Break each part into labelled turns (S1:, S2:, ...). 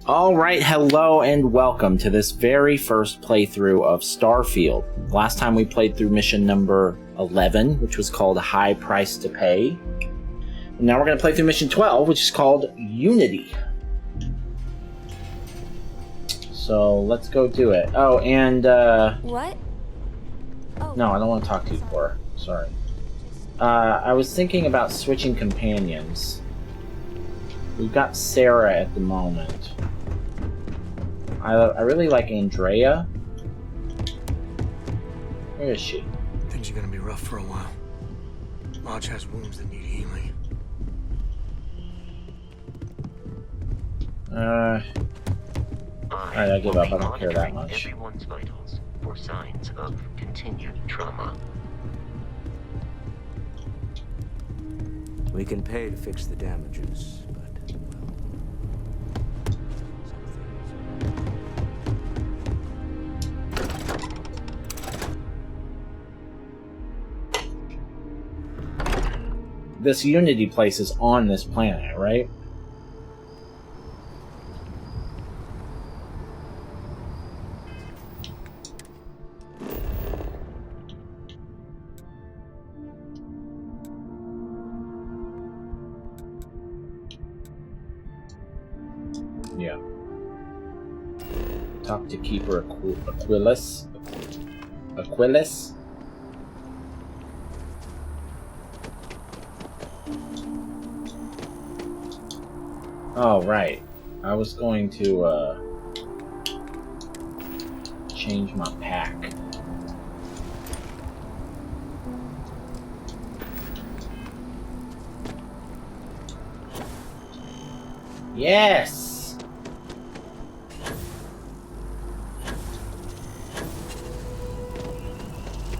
S1: Alright, hello and welcome to this very first playthrough of Starfield. Last time we played through mission number 11, which was called High Price to Pay. And now we're going to play through mission 12, which is called Unity. So let's go do it. Oh, and
S2: What? Oh.
S1: No, I don't want to talk to you, Cora. Sorry. I was thinking about switching companions. We've got Sarah at the moment. I really like Andrea. Where is she?
S3: Things are gonna be rough for a while. Lodge has wounds that need healing.
S1: Alright, I give up. I don't care that much.
S4: Everyone's vitals for signs of continued trauma.
S5: We can pay to fix the damages, but,
S1: This Unity place is on this planet, right? Yeah. Talk to Keeper Aquilus. Aquilus? Oh, right. I was going to, change my pack. Yes!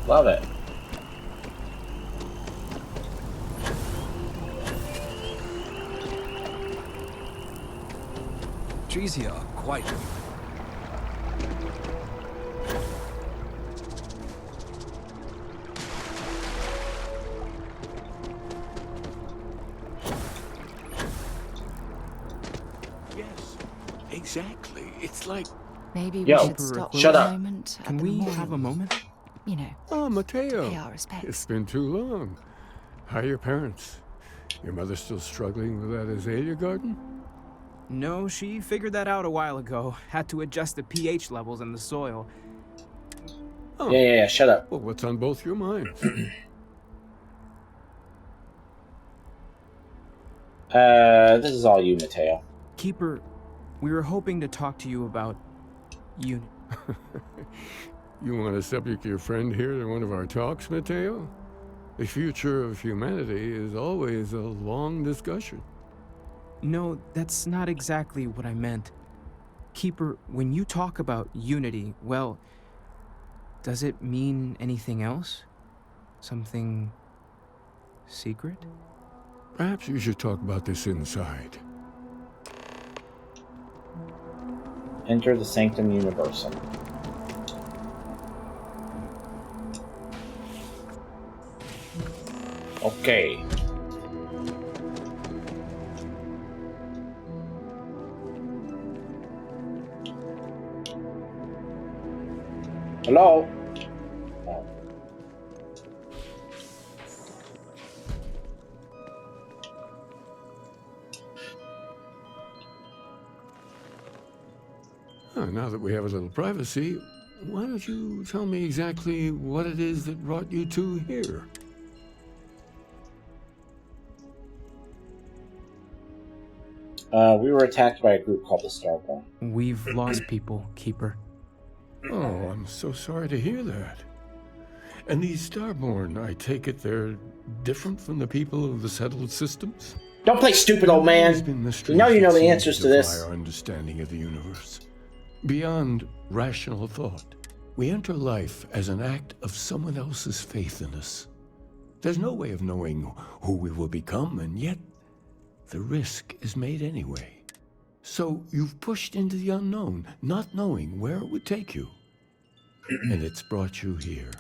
S1: Love it.
S3: Trees here are quite...
S6: Yes, exactly. It's like...
S2: Maybe we
S1: Yo,
S2: should stop
S1: shut
S2: for
S1: up.
S2: a moment.
S3: Can we have a moment?
S2: You know,
S6: Oh, Mateo.
S2: pay our respects.
S6: It's been too long. How are your parents? Your mother still struggling with that azalea garden?
S7: No, she figured that out a while ago. Had to adjust the pH levels in the soil.
S6: Oh,
S1: Yeah, shut up.
S6: well, what's on both your minds?
S1: This is all you, Mateo.
S7: Keeper, we were hoping to talk to you about Unity.
S6: You want to subject your friend here to one of our talks, Mateo? The future of humanity is always a long discussion.
S7: No, that's not exactly what I meant. Keeper, when you talk about Unity, well, does it mean anything else? Something secret?
S6: Perhaps you should talk about this inside.
S1: Enter the Sanctum Universum. Okay. Hello? Oh.
S6: Now that we have a little privacy, why don't you tell me exactly what it is that brought you two here?
S1: We were attacked by a group called the Starfield.
S7: We've lost people, Keeper.
S6: Oh, I'm so sorry to hear that. And these Starborn, I take it they're different from the people of the settled systems?
S1: Don't play stupid, old man! You know the answers to this.
S6: Our understanding of the universe. Beyond rational thought, we enter life as an act of someone else's faith in us. There's no way of knowing who we will become, and yet the risk is made anyway. So you've pushed into the unknown, not knowing where it would take you. And it's brought you here.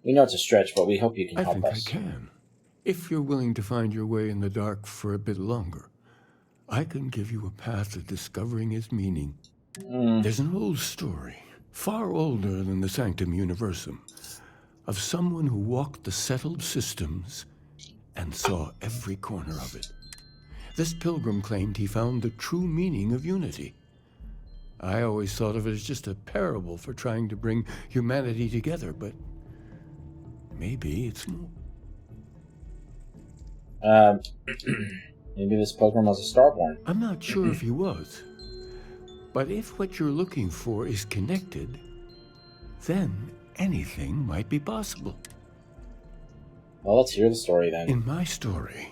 S1: We know it's a stretch, but we hope you can
S6: I
S1: help
S6: think
S1: us.
S6: I can. If you're willing to find your way in the dark for a bit longer, I can give you a path to discovering its meaning. There's an old story, far older than the Sanctum Universum, of someone who walked the settled systems and saw every corner of it. This pilgrim claimed he found the true meaning of unity. I always thought of it as just a parable for trying to bring humanity together, but maybe it's more.
S1: Maybe this pilgrim was a Starborn.
S6: I'm not sure if he was, but if what you're looking for is connected, then anything might be possible.
S1: Well, let's hear the story then.
S6: In my story,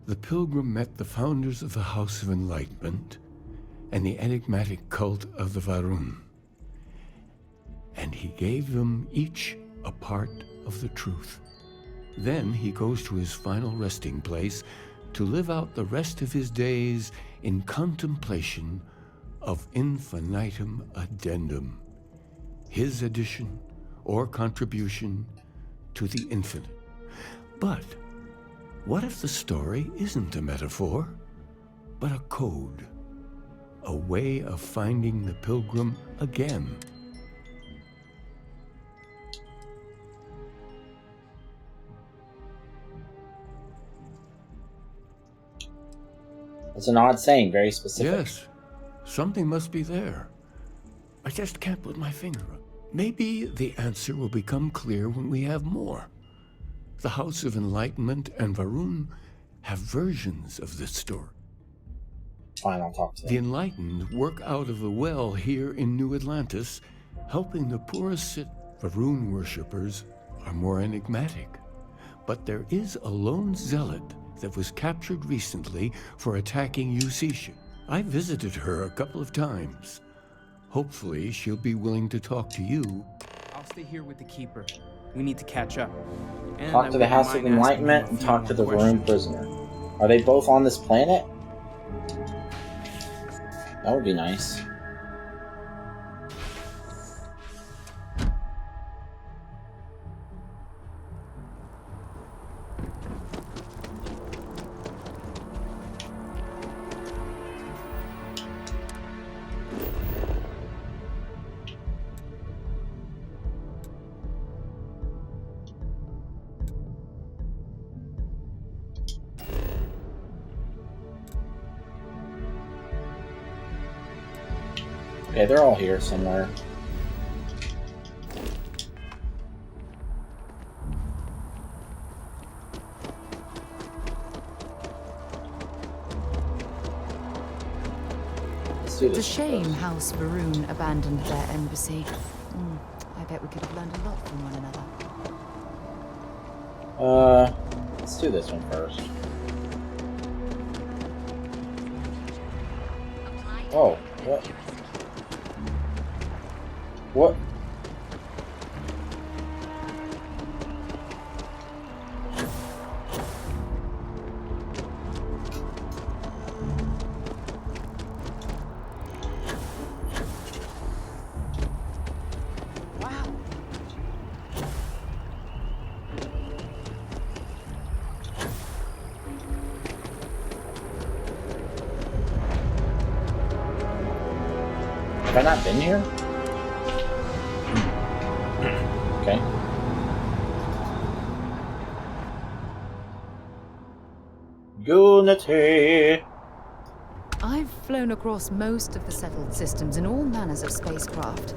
S6: the pilgrim met the founders of the House of Enlightenment and the enigmatic cult of the Varun, and he gave them each a part of the truth. Then he goes to his final resting place to live out the rest of his days in contemplation of infinitum addendum, his addition or contribution to the infinite. But what if the story isn't a metaphor, but a code, a way of finding the pilgrim again?
S1: It's an odd saying, very specific.
S6: Yes, something must be there. I just can't put my finger on it. Maybe the answer will become clear when we have more. The House of Enlightenment and Varun have versions of this story.
S1: Fine, I'll talk to them.
S6: The Enlightened work out of the well here in New Atlantis, helping the poorest Varun worshippers are more enigmatic. But there is a lone zealot that was captured recently for attacking Usisha. I visited her a couple of times. Hopefully, she'll be willing to talk to you.
S7: I'll stay here with the Keeper. We need to catch up. And
S1: Talk
S7: I
S1: to the
S7: wouldn't
S1: House of
S7: mind asking you
S1: Enlightenment
S7: a
S1: and
S7: few
S1: talk to the
S7: more
S1: Varun
S7: questions.
S1: prisoner. Are they both on this planet? That would be nice. Okay, they're all here somewhere. Let's do
S8: It's a
S1: this
S8: shame
S1: first.
S8: House Varun abandoned their embassy. I bet we could have learned a lot from one another.
S1: Let's do this one first. Oh, what? What?
S8: Wow.
S1: Have I not been here? Okay. Unity!
S8: I've flown across most of the settled systems in all manners of spacecraft,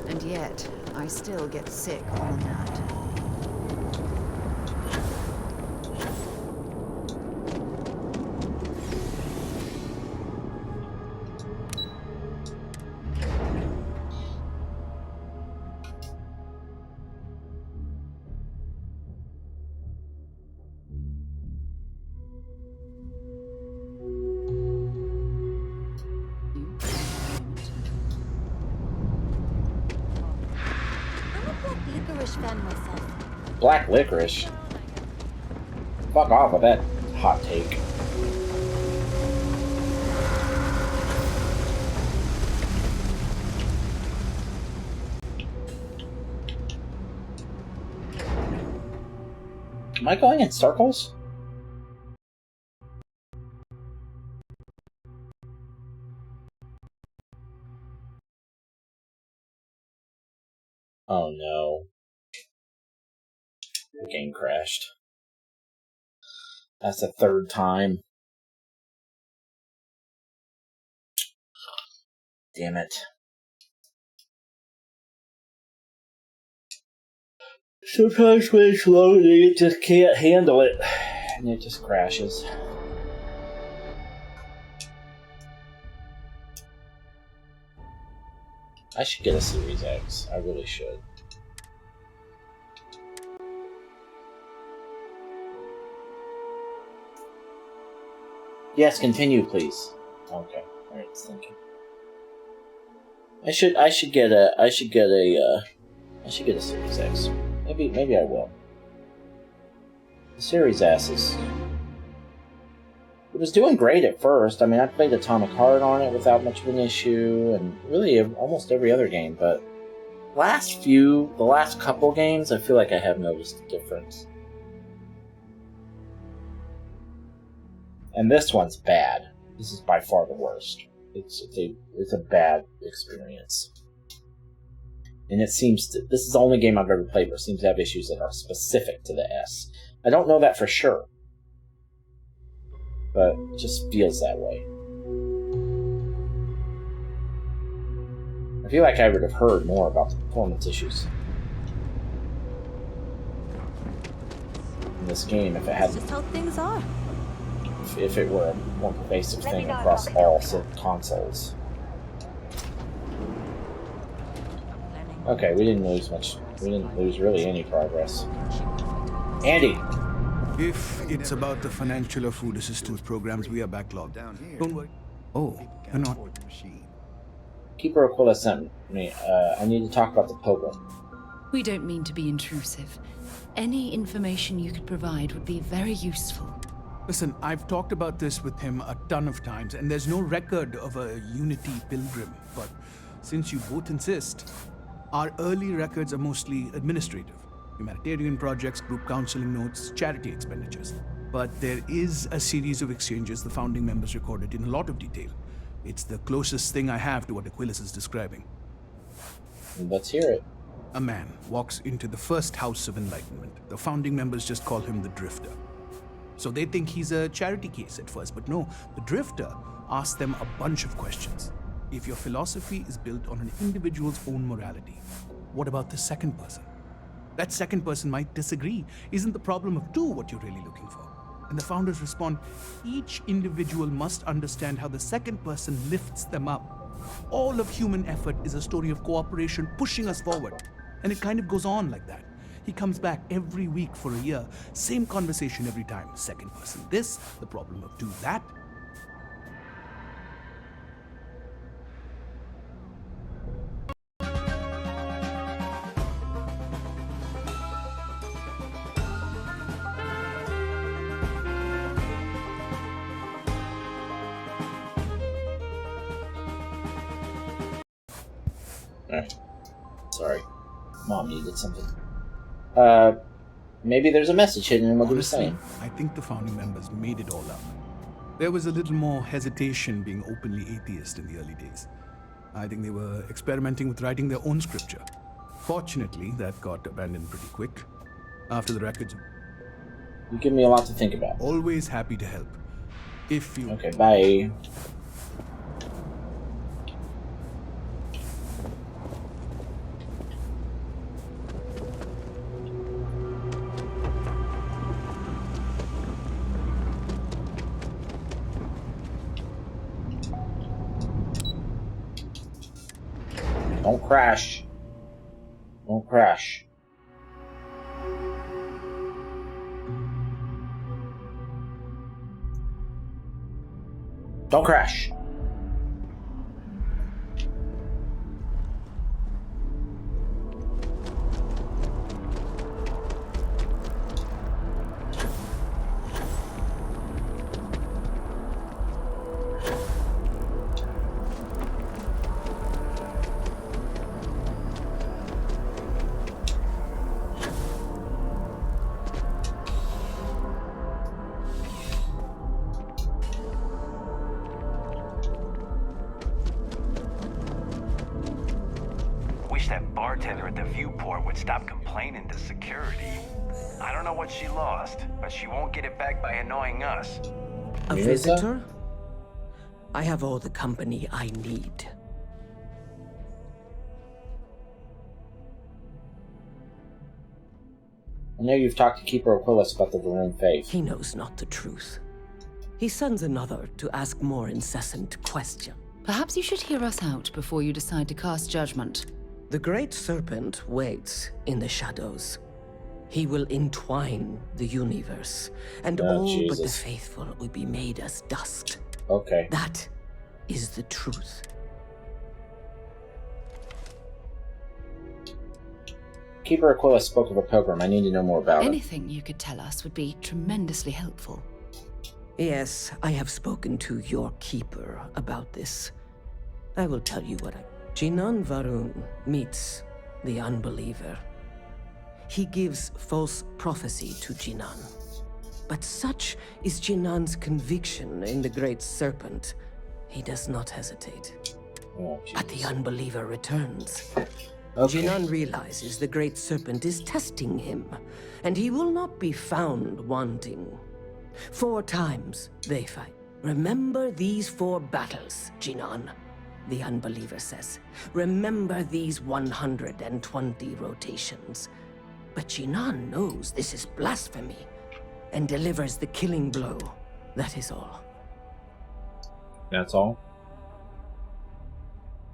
S8: and yet I still get sick on that.
S2: I'm a black licorice fan myself.
S1: Black licorice. Fuck off with that hot take. Am I going in circles? Oh no. The game crashed. That's the third time. Damn it. Sometimes when it's loading, it just can't handle it. And it just crashes. I should get a Series X. I really should. Yes, continue, please. Okay. Alright, it's thinking. I should get a Series X. Maybe I will. The Series S is... It was doing great at first. I mean, I played Atomic Heart on it without much of an issue, and really almost every other game, but the last couple games, I feel like I have noticed a difference. And this one's bad. This is by far the worst. It's a bad experience. And it seems to, this is the only game I've ever played where it seems to have issues that are specific to the S. I don't know that for sure, but it just feels that way. I feel like I would have heard more about the performance issues in this game if it hadn't.
S2: Just how things are.
S1: If it were a more pervasive thing across all consoles. Okay, we didn't lose much. We didn't lose really any progress. Andy!
S9: If it's about the financial or food assistance programs, we are backlogged. Don't worry. Oh, you're not.
S1: Keeper Aquila sent me. I need to talk about the Pilgrim.
S8: We don't mean to be intrusive. Any information you could provide would be very useful.
S9: Listen, I've talked about this with him a ton of times, and there's no record of a Unity Pilgrim. But since you both insist, our early records are mostly administrative. Humanitarian projects, group counseling notes, charity expenditures. But there is a series of exchanges the founding members recorded in a lot of detail. It's the closest thing I have to what Aquilas is describing.
S1: Let's hear it.
S9: A man walks into the first house of enlightenment. The founding members just call him the Drifter. So they think he's a charity case at first, but no, the Drifter asks them a bunch of questions. If your philosophy is built on an individual's own morality, what about the second person? That second person might disagree. Isn't the problem of two what you're really looking for? And the founders respond, each individual must understand how the second person lifts them up. All of human effort is a story of cooperation pushing us forward. And it kind of goes on like that. He comes back every week for a year. Same conversation every time. Second person this, the problem of two that.
S1: Alright. Sorry. Mom needed something. Maybe there's a message hidden in what he was saying.
S9: I think the founding members made it all up. There was a little more hesitation being openly atheist in the early days. I think they were experimenting with writing their own scripture. Fortunately, that got abandoned pretty quick. After the records...
S1: You give me a lot to think about.
S9: Always happy to help. If you...
S1: Okay, bye. Don't crash. Don't crash. Don't crash.
S10: wish that bartender at the viewport would stop complaining to security. I don't know what she lost, but she won't get it back by annoying us.
S11: A visitor? I have all the company I need.
S1: I know you've talked to Keeper Aquilus about the Varun faith.
S11: He knows not the truth. He sends another to ask more incessant questions.
S8: Perhaps you should hear us out before you decide to cast judgment.
S11: The Great Serpent waits in the shadows. He will entwine the universe, and all but the faithful will be made as dust.
S1: Okay.
S11: That is the truth.
S1: Keeper Aquilus spoke of a pilgrim. I need to know more about it.
S8: Anything you could tell us would be tremendously helpful.
S11: Yes, I have spoken to your keeper about this. I will tell you what Jinan Varun meets the unbeliever. He gives false prophecy to Jinan. But such is Jinan's conviction in the Great Serpent, he does not hesitate.
S1: Oh,
S11: but the unbeliever returns.
S1: Okay.
S11: Jinan realizes the Great Serpent is testing him, and he will not be found wanting. 4 times they fight. Remember these 4 battles, Jinan, the unbeliever says. Remember these 120 rotations. But Jinan knows this is blasphemy and delivers the killing blow. That is all.
S1: That's all?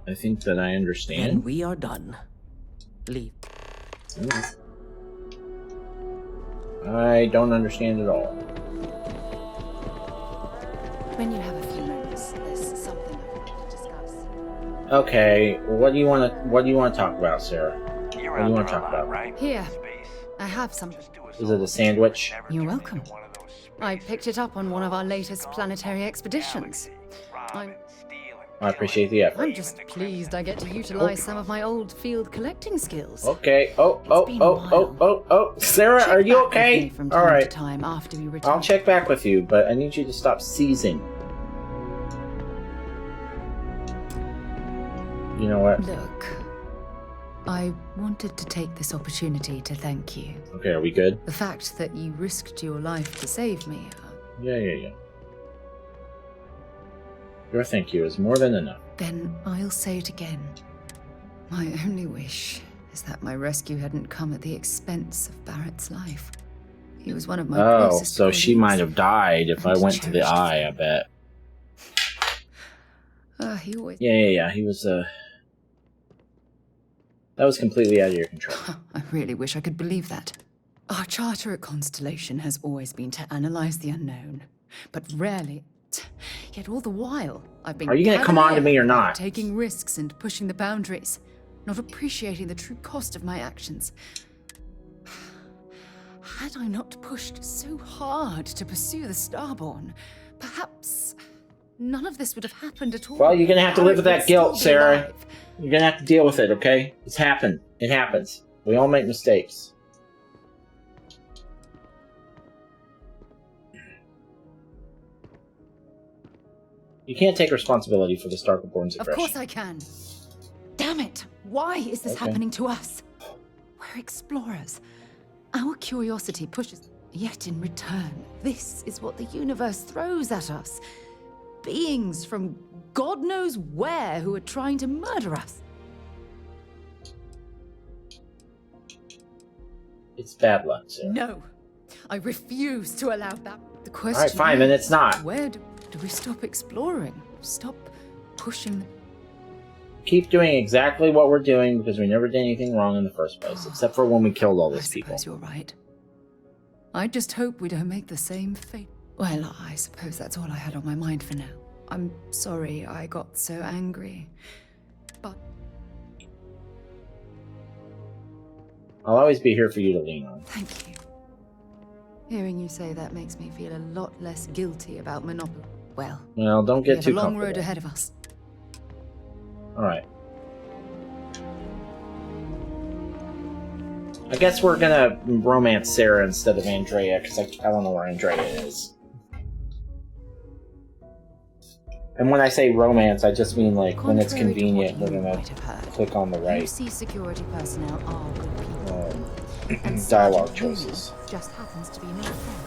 S1: I think that I understand.
S11: And we are done. Leave.
S1: I don't understand at all.
S8: When you have a few moments, there's something I'd like to discuss.
S1: Okay, what do you want to talk about, Sarah? What do you want to talk about?
S10: Right?
S8: Here, I have some.
S1: Is it a sandwich?
S8: You're welcome. I picked it up on one of our latest planetary expeditions.
S1: I appreciate the effort.
S8: I'm just pleased I get to utilize some of my old field collecting skills.
S1: Okay. Oh. Sarah,
S8: Check
S1: are you
S8: back with
S1: okay?
S8: me from
S1: All
S8: time
S1: right.
S8: to time after we return.
S1: I'll check back with you, but I need you to stop seizing. You know what?
S8: Look, I wanted to take this opportunity to thank you.
S1: Okay, are we good?
S8: The fact that you risked your life to save me.
S1: Yeah. Your thank you is more than enough.
S8: Then I'll say it again. My only wish is that my rescue hadn't come at the expense of Barrett's life. He was one of my closest
S1: so she
S8: colleagues,
S1: might have died if I
S8: and
S1: went to the
S8: cherished
S1: eye, I bet.
S8: He always...
S1: Yeah. He was, that was completely out of your control.
S8: I really wish I could believe that. Our charter at Constellation has always been to analyze the unknown, but rarely... Yet all the while, I've been...
S1: Are you going to come on to me or not?
S8: Taking risks and pushing the boundaries, not appreciating the true cost of my actions. Had I not pushed so hard to pursue the Starborn, perhaps none of this would have happened at all.
S1: Well, you're going to have to live with that guilt, Sarah.
S8: Alive.
S1: You're going to have to deal with it, okay? It's happened. It happens. We all make mistakes. You can't take responsibility for the Starborn's aggression.
S8: Of course I can. Damn it! Why is this happening to us? We're explorers. Our curiosity pushes. Yet in return, this is what the universe throws at us. Beings from God knows where who are trying to murder us.
S1: It's bad luck, Sarah.
S8: No, I refuse to allow that. The question.
S1: All right, fine, then it's not.
S8: Where do we stop exploring? Stop pushing.
S1: Keep doing exactly what we're doing because we never did anything wrong in the first place, except for when we killed all those people.
S8: I suppose you're right. I just hope we don't make the same fate. Well, I suppose that's all I had on my mind for now. I'm sorry I got so angry, but...
S1: I'll always be here for you to lean on.
S8: Thank you. Hearing you say that makes me feel a lot less guilty about Monopoly. Well,
S1: don't get too
S8: we have a long
S1: comfortable.
S8: road ahead of us.
S1: Alright. I guess we're gonna romance Sarah instead of Andrea, because I don't know where Andrea is. And when I say romance, I just mean like when it's
S8: Contrary to
S1: convenient,
S8: what
S1: we're
S8: you
S1: gonna
S8: might have heard,
S1: click on the right
S8: UC security personnel are good people. And
S1: dialogue
S8: Sergeant
S1: choices.
S8: Yu just happens to be my friend.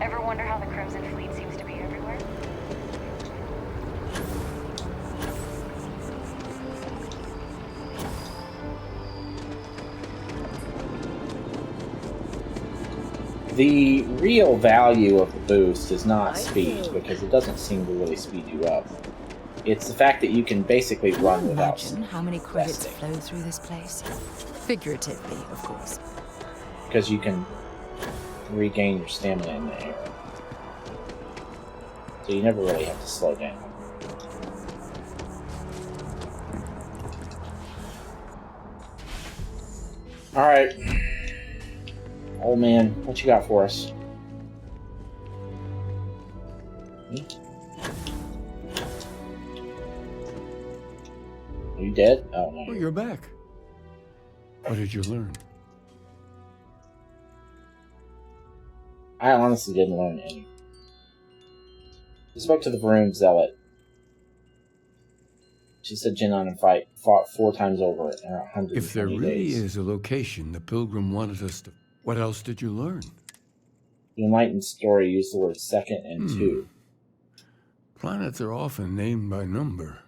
S12: Ever wonder how the Crimson Fleet seems to be everywhere?
S1: The real value of the boost is not speed, because it doesn't seem to really speed you up. It's the fact that you can basically run without
S8: Imagine how many credits
S1: resting.
S8: flow through this place. Figuratively, of course.
S1: Because you can regain your stamina in the air. So you never really have to slow down. Alright. Old man, what you got for us? Are you dead? Oh, no.
S6: Oh, you're back. What did you learn?
S1: I honestly didn't learn any. I spoke to the Vroom Zealot. She said Jinan and fought 4 times over in 120
S6: If there really
S1: days.
S6: is a location the Pilgrim wanted us to... What else did you learn?
S1: The Enlightened story used the words second and two.
S6: Planets are often named by number.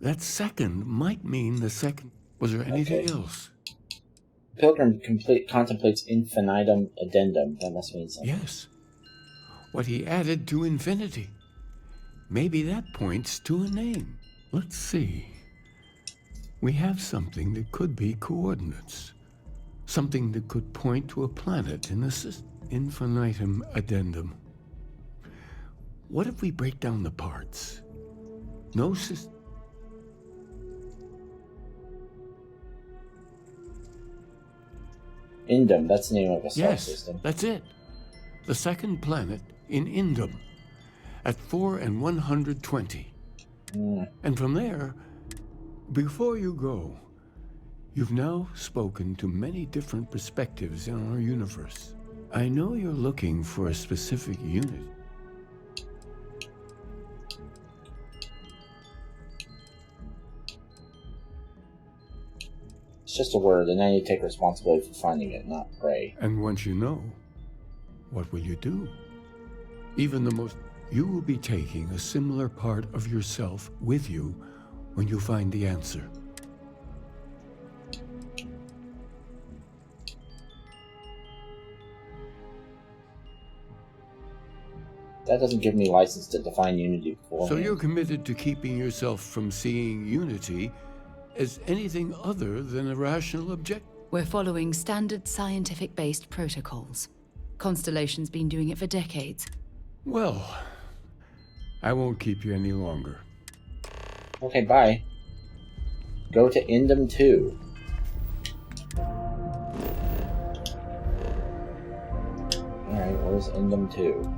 S6: That second might mean the second... Was there anything else?
S1: Pilgrim contemplates infinitum addendum. That must mean something.
S6: Yes. What he added to infinity. Maybe that points to a name. Let's see. We have something that could be coordinates. Something that could point to a planet in the system. Infinitum addendum. What if we break down the parts? No system.
S1: Indum, that's the name of a star system.
S6: That's it. The second planet in Indum at 4 and 120. And from there, before you go, you've now spoken to many different perspectives in our universe. I know you're looking for a specific unit.
S1: It's just a word, and then you take responsibility for finding it, not pray.
S6: And once you know, what will you do? Even the most... You will be taking a similar part of yourself with you when you find the answer.
S1: That doesn't give me license to define unity beforehand.
S6: So you're committed to keeping yourself from seeing unity as anything other than a rational objective?
S8: We're following standard scientific-based protocols. Constellation's been doing it for decades.
S6: Well, I won't keep you any longer.
S1: Okay, bye. Go to Indum 2. Alright, where's Indum 2?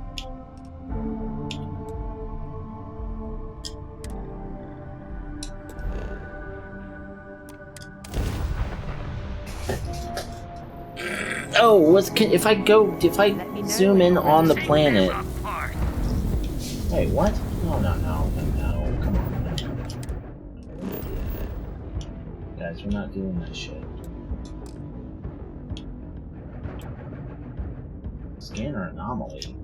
S1: Oh, if I zoom in on the planet. Wait, what? No, come on. Guys, we're not doing that shit. Scanner anomaly.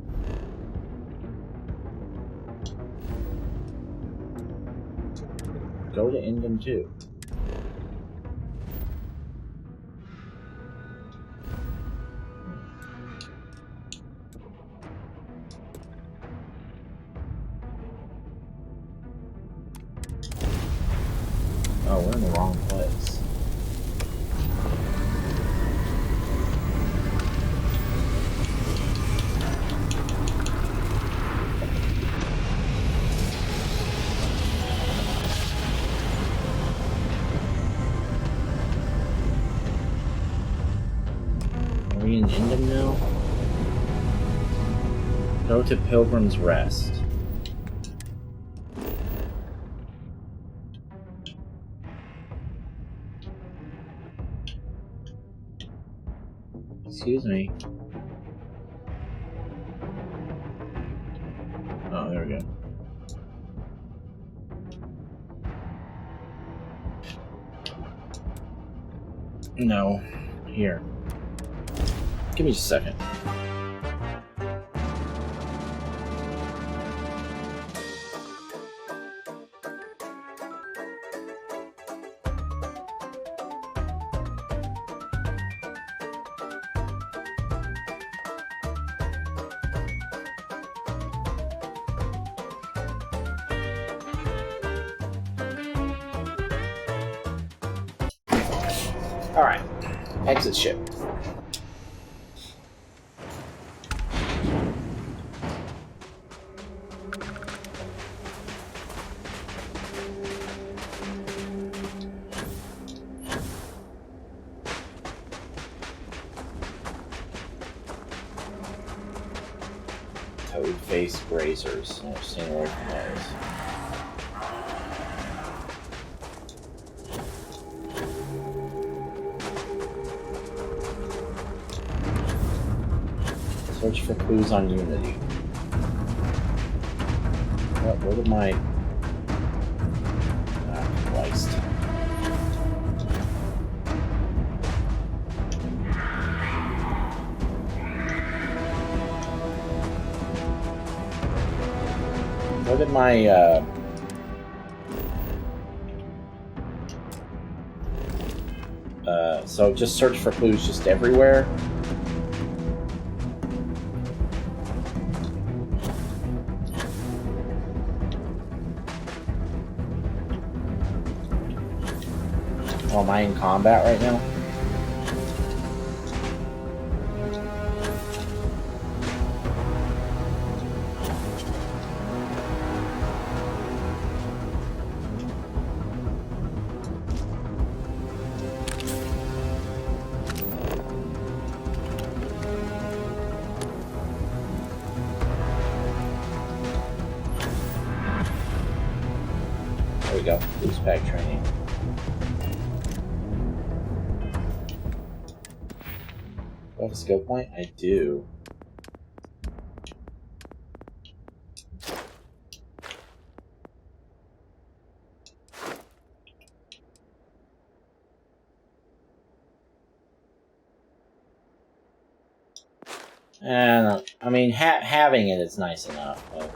S1: Go to Indum 2. Oh, we're in the wrong place. Are we in Indom now? Go to Pilgrim's Rest. Excuse me. Oh, there we go. No. Here. Give me just a second. Alright. Exit ship. Toad-faced grazers. I'm staying away from those. Search for clues on Unity. What did my... Ah, Christ. What did my, so just search for clues just everywhere? Oh, am I in combat right now? There we go. Loose pack training. Do I have a skill point? I do. And I mean, having it is nice enough, but...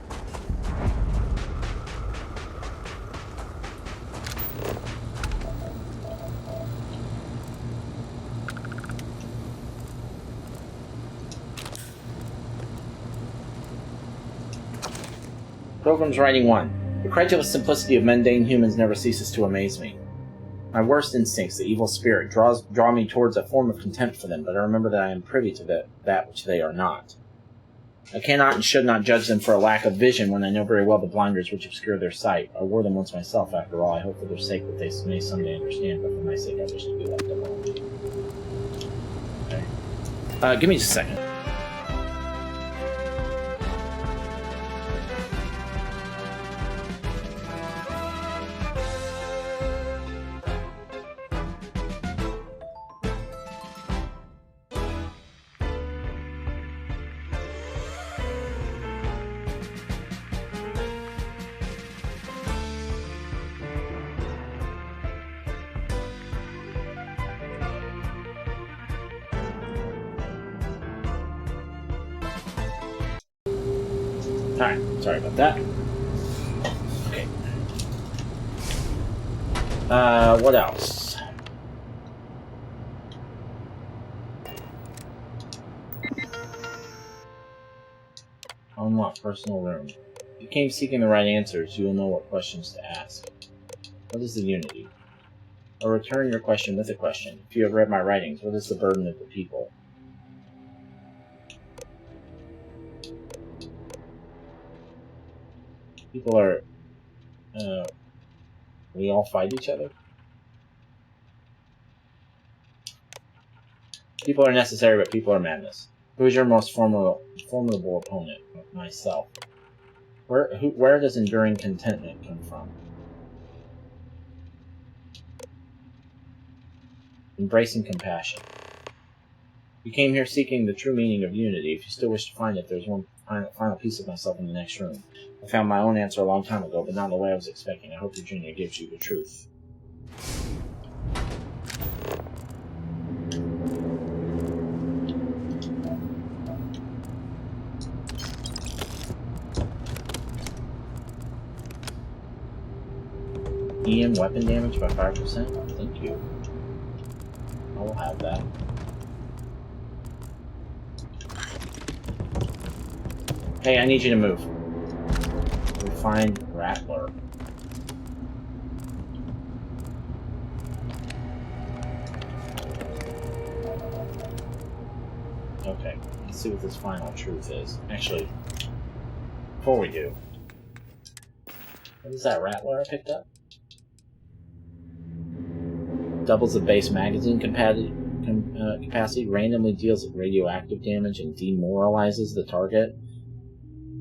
S1: Pilgrim's Writing 1. The credulous simplicity of mundane humans never ceases to amaze me. My worst instincts, the evil spirit, draw me towards a form of contempt for them, but I remember that I am privy to that which they are not. I cannot and should not judge them for a lack of vision when I know very well the blinders which obscure their sight. I wore them once myself, after all. I hope for their sake that they may someday understand, but for my sake I wish to be left alone. Okay. Give me just a second. Alright, sorry about that. Okay. What else? Unlock personal room. If you came seeking the right answers, you will know what questions to ask. What is the unity? Or return your question with a question. If you have read my writings, what is the burden of the people? People are... we all fight each other? People are necessary, but people are madness. Who is your most formidable opponent? Myself. Where does enduring contentment come from? Embracing compassion. You came here seeking the true meaning of unity. If you still wish to find it, there's one final piece of myself in the next room. I found my own answer a long time ago, but not in the way I was expecting. I hope your junior gives you the truth. EM weapon damage by 5%? Thank you. I will have that. Hey, I need you to move. Refined Rattler. Okay, let's see what this final truth is. Actually, before we do, what is that Rattler I picked up? Doubles the base magazine capacity, randomly deals radioactive damage, and demoralizes the target.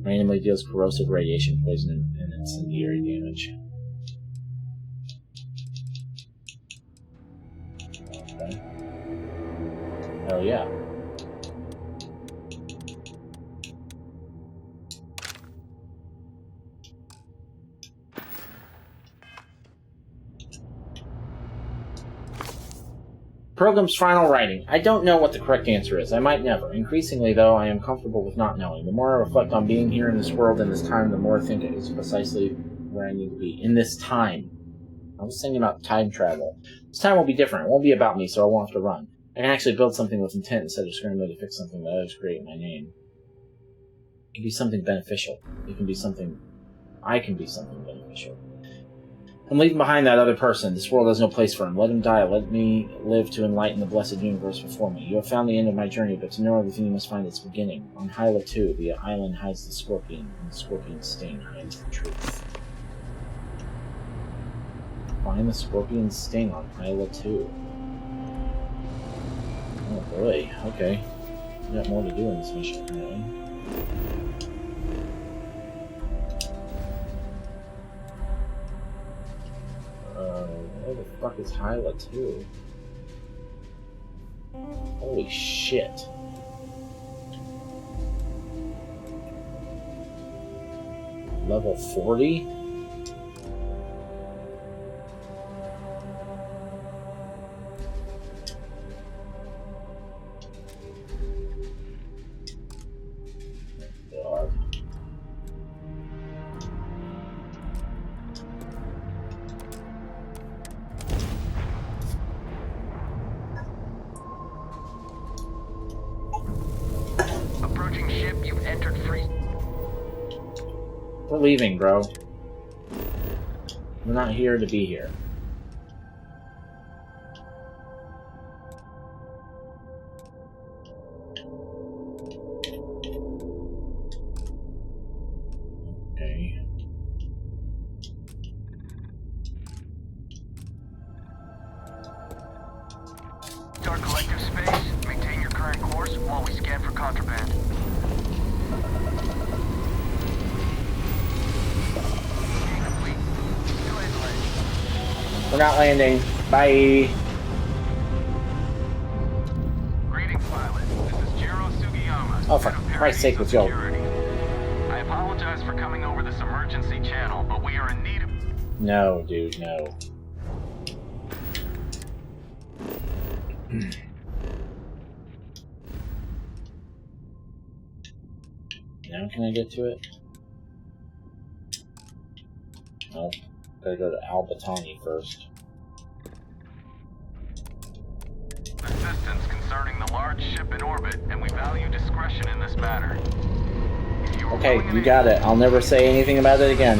S1: Randomly deals corrosive radiation, poison, and incendiary damage. Okay. Hell yeah. Program's final writing. I don't know what the correct answer is. I might never. Increasingly, though, I am comfortable with not knowing. The more I reflect on being here in this world and this time, the more I think it is precisely where I need to be. In this time. I was thinking about time travel. This time will be different. It won't be about me, so I won't have to run. I can actually build something with intent instead of scrambling to fix something that others create in my name. It can be something beneficial. It can be something... I can be something beneficial. I'm leaving behind that other person. This world has no place for him. Let him die. Let me live to enlighten the blessed universe before me. You have found the end of my journey, but to know everything you must find its beginning. On Hyla 2, the island hides the scorpion, and the scorpion's sting hides the truth. Find the scorpion's sting on Hyla 2. Oh boy, okay. We got more to do in this mission, apparently. Where the fuck is Hyla 2? Holy shit. Level 40? God.
S10: Approaching ship, you've entered free.
S1: We're leaving, bro. We're not here to be here. Okay.
S10: Start collective space. Maintain your current course while we scan for contraband.
S1: We're not landing. Bye.
S10: Greetings, pilot. This is Jiro Sugiyama.
S1: Oh, for Christ's sake, let's go.
S10: I apologize for coming over this emergency channel, but we are in need of...
S1: No, dude, no. Now can I get to it? No. Gotta go to Albatani first.
S10: Assistance concerning the large ship in orbit, and we value discretion in this matter.
S1: Okay, you got it. I'll never say anything about it again.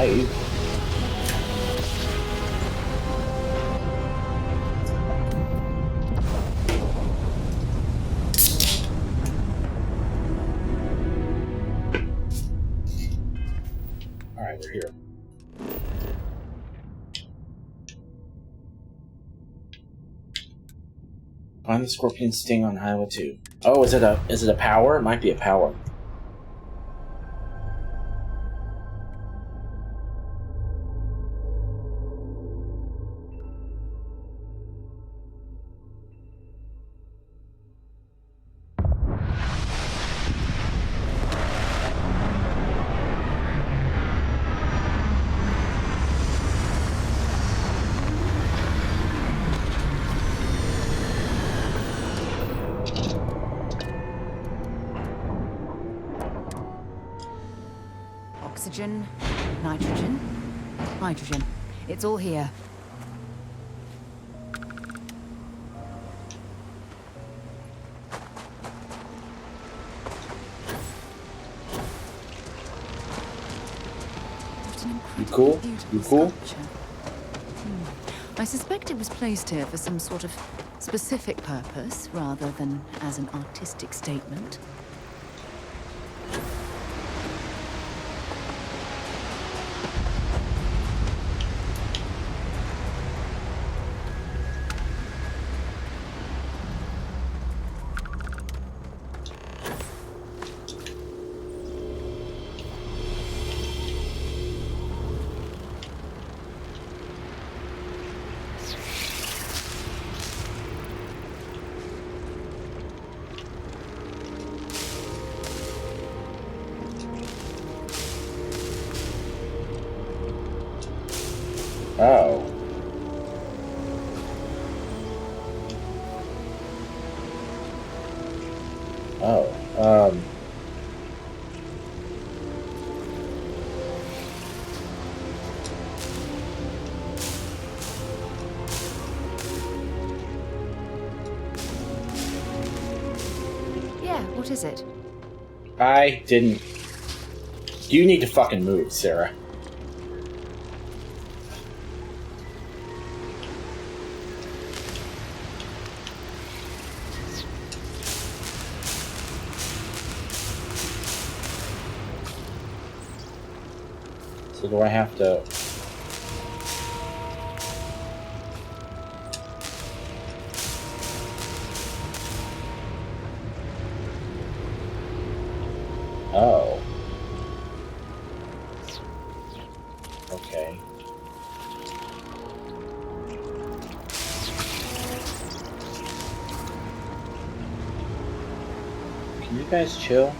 S1: alive. Alright, we're here. Find the scorpion sting on Highway 2. Oh, is it a power? It might be a power.
S8: Oxygen, nitrogen, hydrogen. It's all here. What an
S1: You cool?
S8: beautiful
S1: You cool?
S8: sculpture. I suspect it was placed here for some sort of specific purpose, rather than as an artistic statement.
S1: Oh. Oh.
S8: Yeah, what is it?
S1: I didn't... You need to fucking move, Sarah. So do I have to... Oh. Okay. Can you guys chill?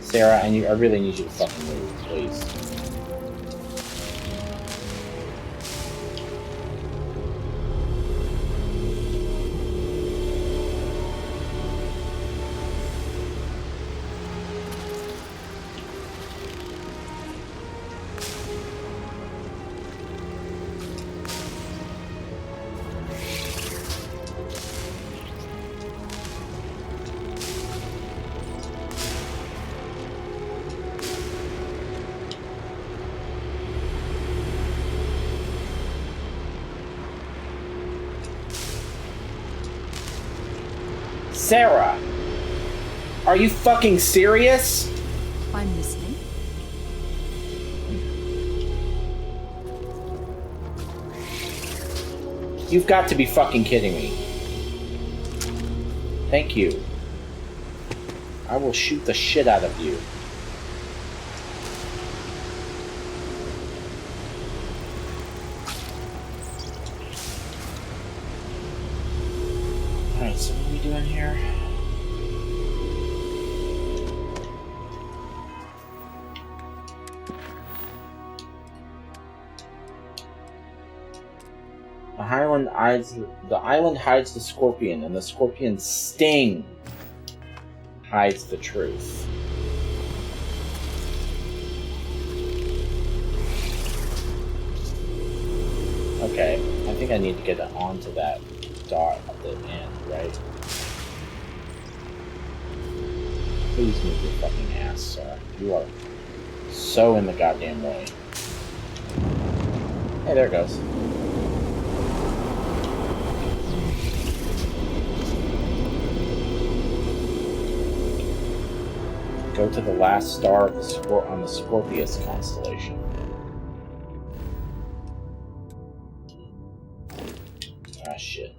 S1: Sarah, I really need you to fucking move, please. Sarah! Are you fucking serious?
S8: I'm listening.
S1: You've got to be fucking kidding me. Thank you. I will shoot the shit out of you. Alright, so what are we doing here? The island hides the scorpion, and the scorpion's sting hides the truth. Okay, I think I need to get onto that dot at the end, right? Please move your fucking ass, sir. You are so in the goddamn way. Hey, there it goes. Go to the last star of on the Scorpius constellation. Ah, shit.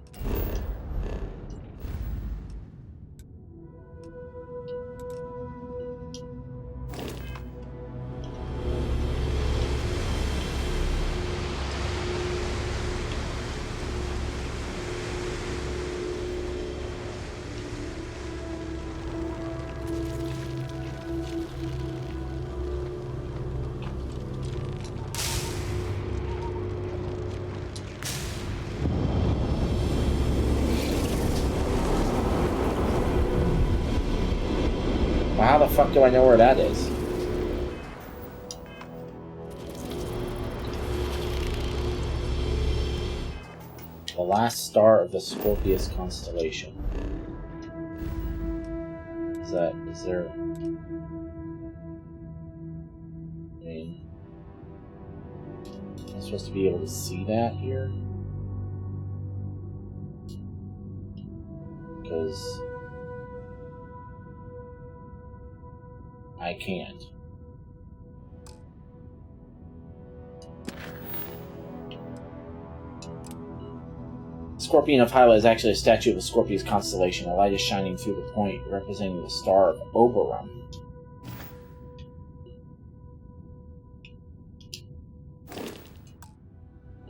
S1: Well, how the fuck do I know where that is? The last star of the Scorpius constellation. Is there... I mean... Am I supposed to be able to see that here? Because... I can't. Scorpion of Hyla is actually a statue of the Scorpius constellation. A light is shining through the point, representing the star of Oberon.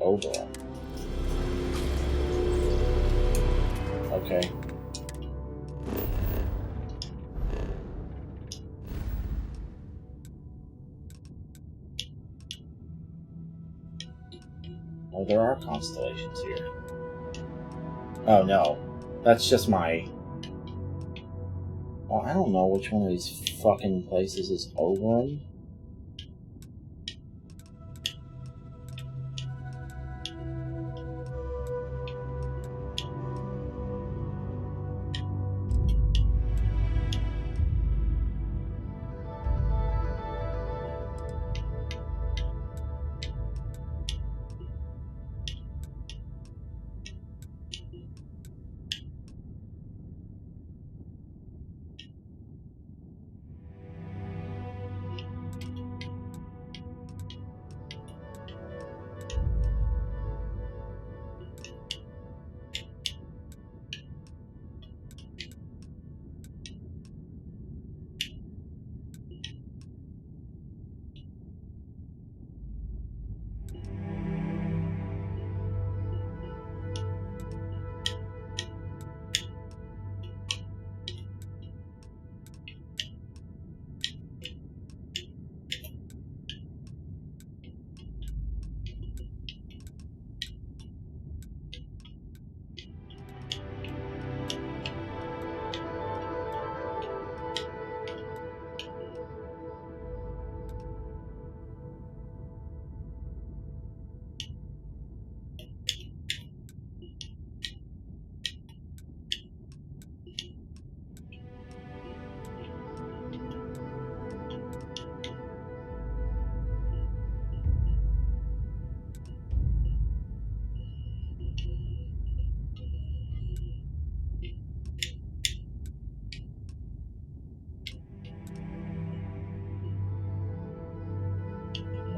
S1: Oberon. Okay. Oh, there are constellations here. Oh no, that's just my... Well, I don't know which one of these fucking places is Oberon.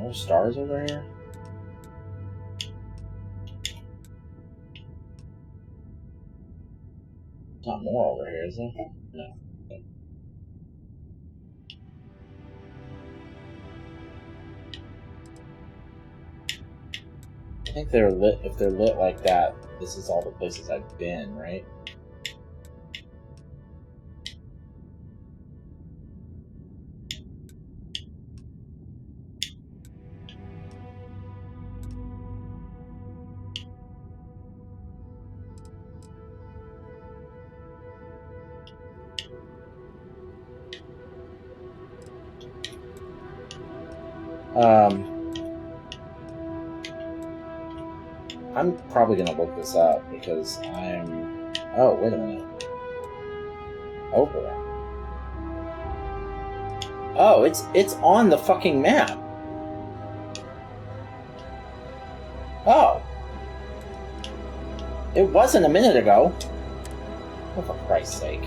S1: No stars over here? Not more over here, is there? No. I think they're lit. If they're lit like that, this is all the places I've been, right? I'm probably gonna look this up because I'm... Oh, wait a minute. Oberon. Oh, it's on the fucking map. Oh. It wasn't a minute ago. Oh, for Christ's sake.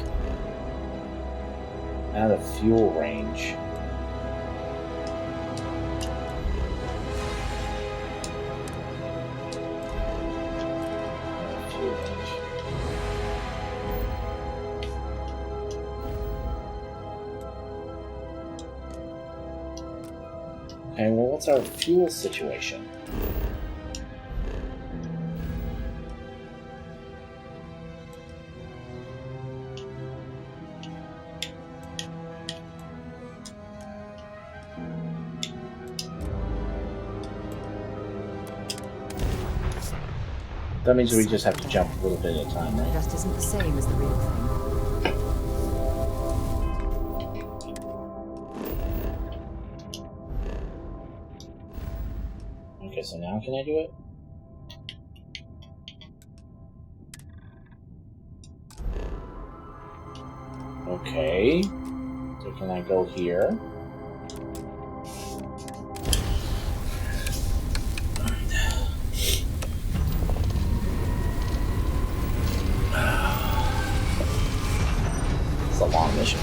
S1: Out of fuel range. Okay, well, what's our fuel situation? That means we just have to jump a little bit at a time, right?
S8: It just isn't the same as the real thing.
S1: Okay, so now can I do it? Okay. So can I go here? It's a long mission.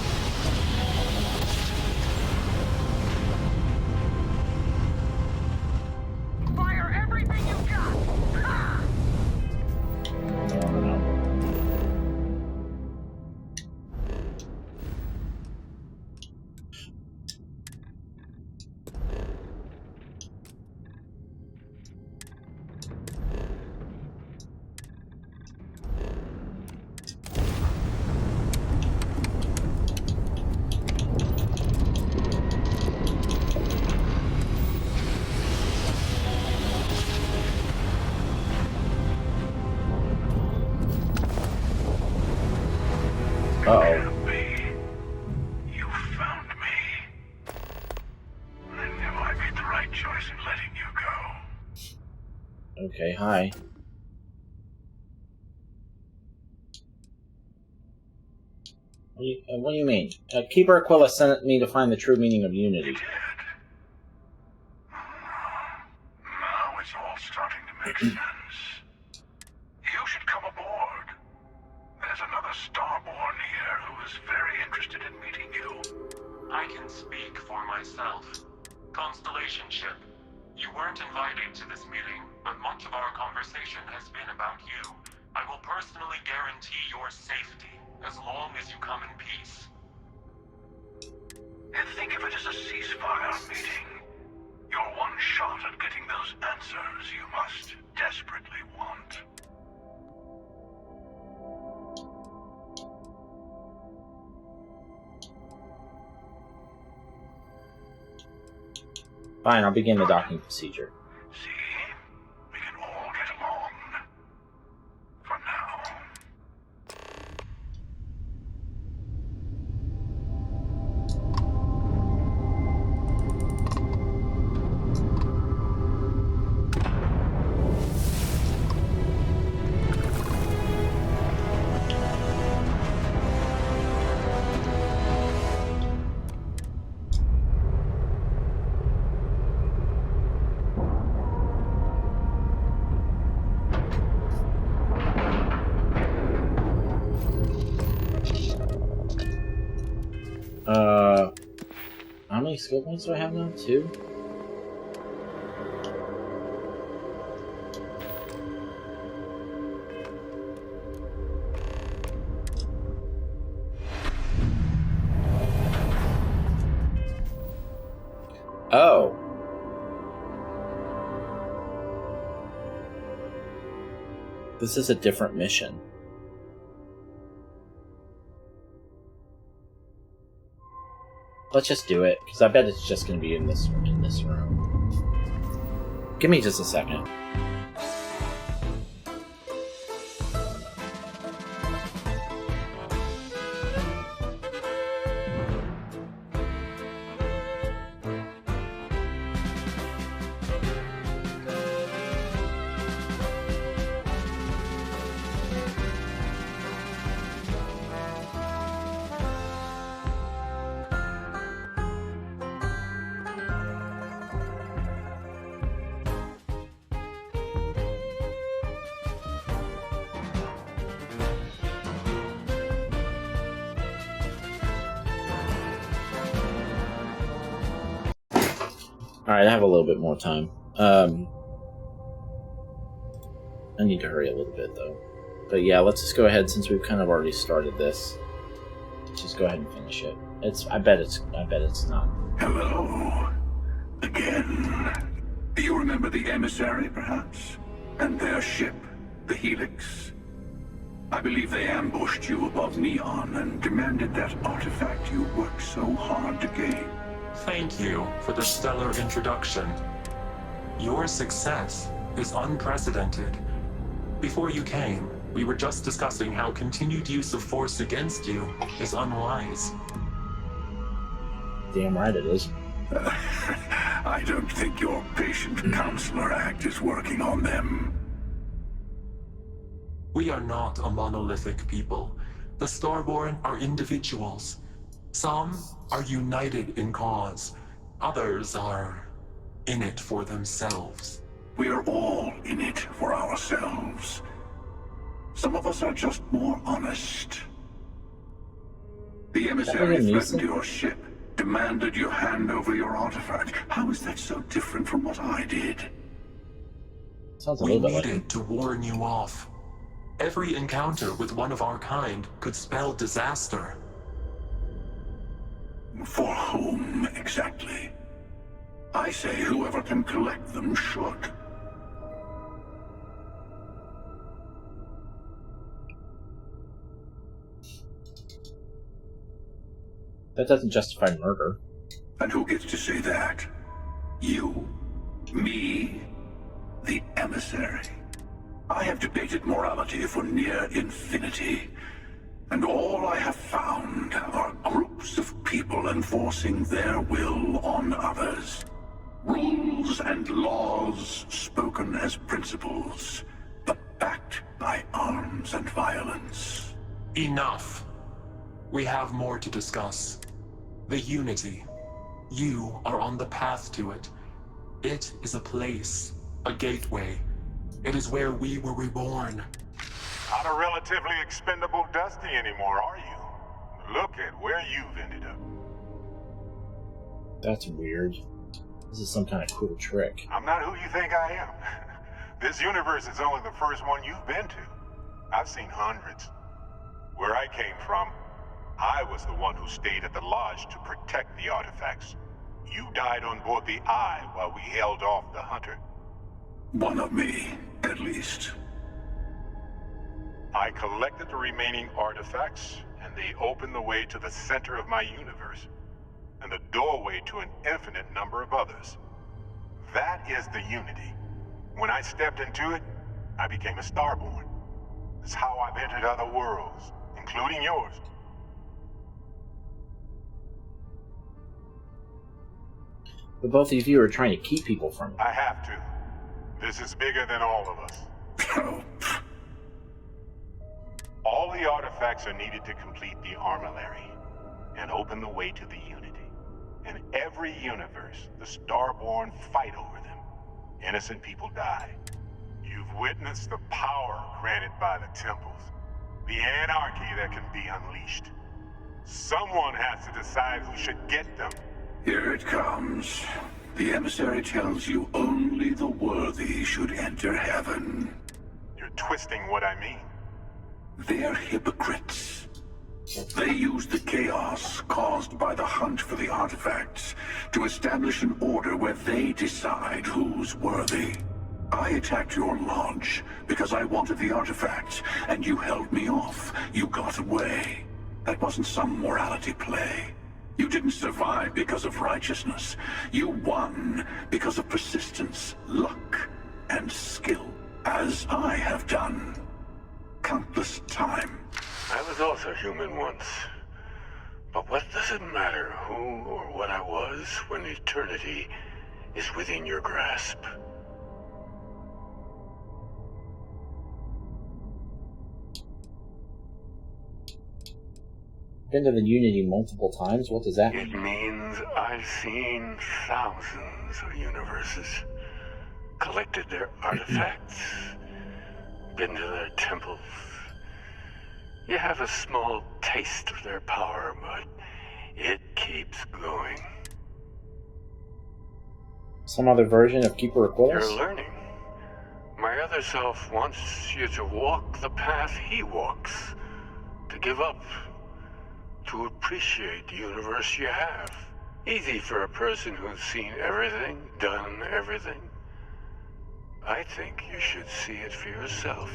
S12: Fire everything you got! Ha!
S1: No. Uh-oh.
S10: You found me. I knew I made the right choice in letting you go.
S1: Okay, hi. What do you mean? Keeper Aquila sent me to find the true meaning of unity.
S10: Now it's all starting to make sense. You should come aboard. There's another Starborn here who is very interested in meeting you.
S13: I can speak for myself. Constellation ship, you weren't invited to this meeting, but much of our conversation has been about you. I will personally guarantee your safety, as long as you come in peace.
S10: And think of it as a ceasefire meeting. You're one shot at getting those answers you must desperately want.
S1: Fine, I'll begin the docking procedure.
S10: See? We can all get along. For now.
S1: How many skill points do I have now? 2? Oh. This is a different mission. Let's just do it, because I bet it's just going to be in this room. Give me just a second. Alright, I have a little bit more time. I need to hurry a little bit, though. But yeah, let's just go ahead, since we've kind of already started this. Let's just go ahead and finish it. I bet it's not.
S10: Hello. Again. Do you remember the emissary, perhaps? And their ship, the Helix? I believe they ambushed you above Neon and demanded that artifact you worked so hard to gain.
S13: Thank you for the stellar introduction. Your success is unprecedented. Before you came, we were just discussing how continued use of force against you is unwise.
S1: Damn right it is.
S10: I don't think your patient counselor act is working on them.
S13: We are not a monolithic people. The Starborn are individuals. Some are united in cause. Others are in it for themselves.
S10: We are all in it for ourselves. Some of us are just more honest. The emissary threatened your ship, demanded you hand over your artifact. How is that so different from what I did?
S13: We needed to warn you off. Every encounter with one of our kind could spell disaster.
S10: For whom, exactly? I say whoever can collect them should.
S1: That doesn't justify murder.
S10: And who gets to say that? You? Me? The emissary? I have debated morality for near infinity, and all I have found are groups of people enforcing their will on others. Rules and laws spoken as principles, but backed by arms and violence.
S13: Enough. We have more to discuss. The Unity. You are on the path to it. It is a place, a gateway. It is where we were reborn.
S14: Not a relatively expendable Dusty anymore, are you? Look at where you've ended up.
S1: That's weird. This is some kind of cool trick.
S14: I'm not who you think I am. This universe is only the first one you've been to. I've seen hundreds. Where I came from, I was the one who stayed at the lodge to protect the artifacts. You died on board the Eye while we held off the Hunter.
S10: One of me, at least.
S14: I collected the remaining artifacts, and they opened the way to the center of my universe, and the doorway to an infinite number of others. That is the Unity. When I stepped into it, I became a Starborn. It's how I've entered other worlds, including yours.
S1: But both of you are trying to keep people from it.
S14: I have to. This is bigger than all of us. All the artifacts are needed to complete the armillary and open the way to the Unity. In every universe, the Starborn fight over them. Innocent people die. You've witnessed the power granted by the temples, the anarchy that can be unleashed. Someone has to decide who should get them.
S10: Here it comes. The emissary tells you only the worthy should enter heaven.
S14: You're twisting what I mean.
S10: They're hypocrites. They use the chaos caused by the hunt for the artifacts to establish an order where they decide who's worthy. I attacked your lodge because I wanted the artifacts, and you held me off. You got away. That wasn't some morality play. You didn't survive because of righteousness. You won because of persistence, luck, and skill, as I have done countless times.
S6: I was also human once. But what does it matter who or what I was when eternity is within your grasp?
S1: Been to the Unity multiple times? What does that mean?
S6: It means I've seen thousands of universes, collected their artifacts, been to their temples. You have a small taste of their power, but it keeps going.
S1: some other version of Keeper Aquilus?
S15: You're learning. My other self wants you to walk the path he walks. To give up. To appreciate the universe you have. Easy for a person who's seen everything, done everything. I think you should see it for yourself.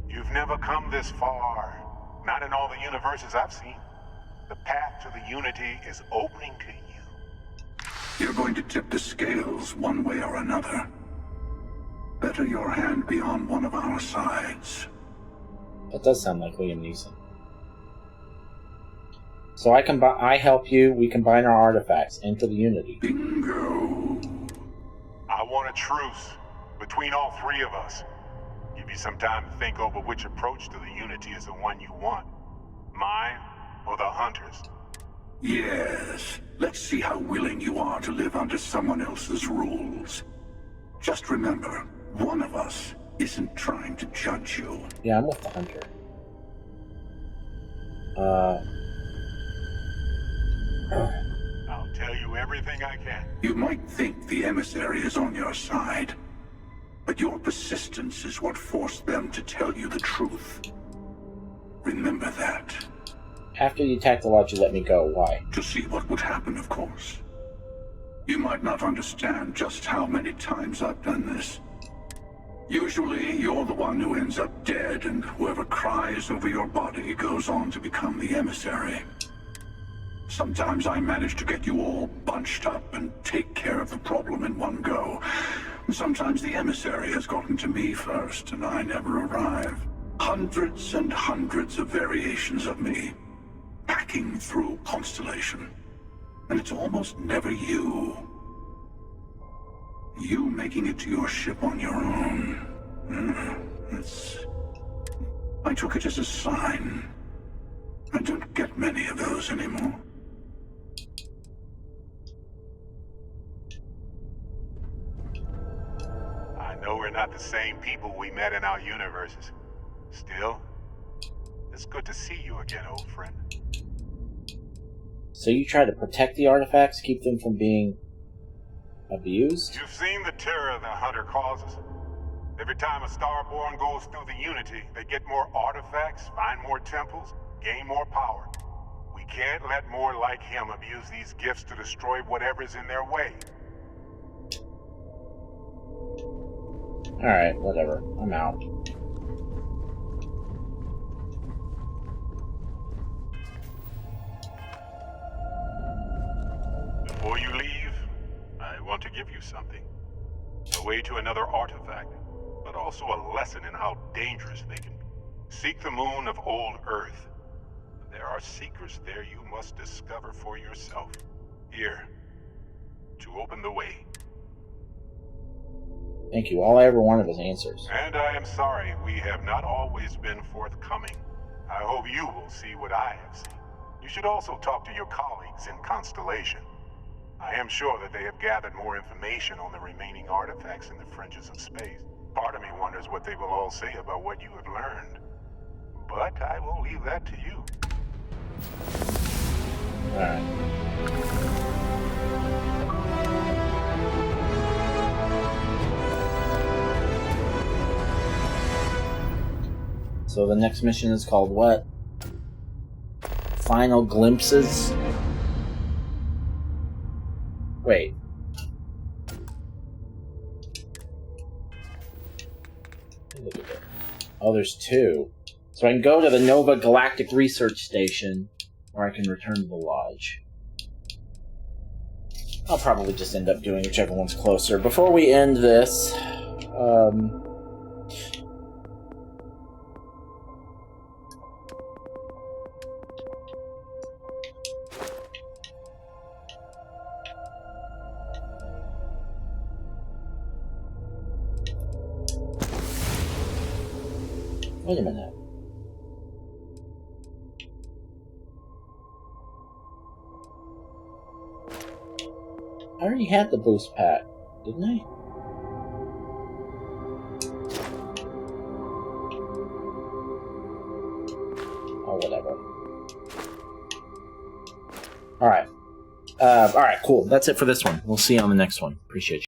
S14: You've never come this far. Not in all the universes I've seen. The path to the Unity is opening to you.
S10: You're going to tip the scales one way or another. Better your hand be on one of our sides.
S1: That does sound like Liam Neeson. So I help you, we combine our artifacts, enter the Unity.
S10: Bingo.
S14: I want a truce between all three of us. Give you some time to think over which approach to the Unity is the one you want. Mine or the Hunters?
S10: Yes. Let's see how willing you are to live under someone else's rules. Just remember, one of us isn't trying to judge you.
S1: Yeah, I'm with the Hunter.
S14: I'll tell you everything I can.
S10: You might think the emissary is on your side, but your persistence is what forced them to tell you the truth. Remember that.
S1: After you attacked the lodge, you let me go. Why?
S10: To see what would happen, of course. You might not understand just how many times I've done this. Usually, you're the one who ends up dead, and whoever cries over your body goes on to become the emissary. Sometimes I manage to get you all bunched up and take care of the problem in one go. Sometimes the emissary has gotten to me first, and I never arrive. Hundreds and hundreds of variations of me, packing through Constellation. And it's almost never you. You making it to your ship on your own. I took it as a sign. I don't get many of those anymore.
S14: I know we're not the same people we met in our universes. Still, it's good to see you again, old friend.
S1: So you try to protect the artifacts, keep them from being abused?
S14: You've seen the terror the Hunter causes. Every time a Starborn goes through the Unity, they get more artifacts, find more temples, gain more power. We can't let more like him abuse these gifts to destroy whatever's in their way.
S1: Alright, whatever. I'm out.
S14: Before you leave, I want to give you something. A way to another artifact, but also a lesson in how dangerous they can be. Seek the moon of old Earth. There are secrets there you must discover for yourself. Here, to open the way.
S1: Thank you. All I ever wanted was answers.
S14: And I am sorry we have not always been forthcoming. I hope you will see what I have seen. You should also talk to your colleagues in Constellation. I am sure that they have gathered more information on the remaining artifacts in the fringes of space. Part of me wonders what they will all say about what you have learned. But I will leave that to you.
S1: Alright. So the next mission is called what? Final Glimpses? Wait. Look at that. Oh, there's two. So I can go to the Nova Galactic Research Station, or I can return to the Lodge. I'll probably just end up doing whichever one's closer. Before we end this, wait a minute. I already had the boost pack, didn't I? Oh, whatever. Alright. Alright, cool. That's it for this one. We'll see you on the next one. Appreciate you.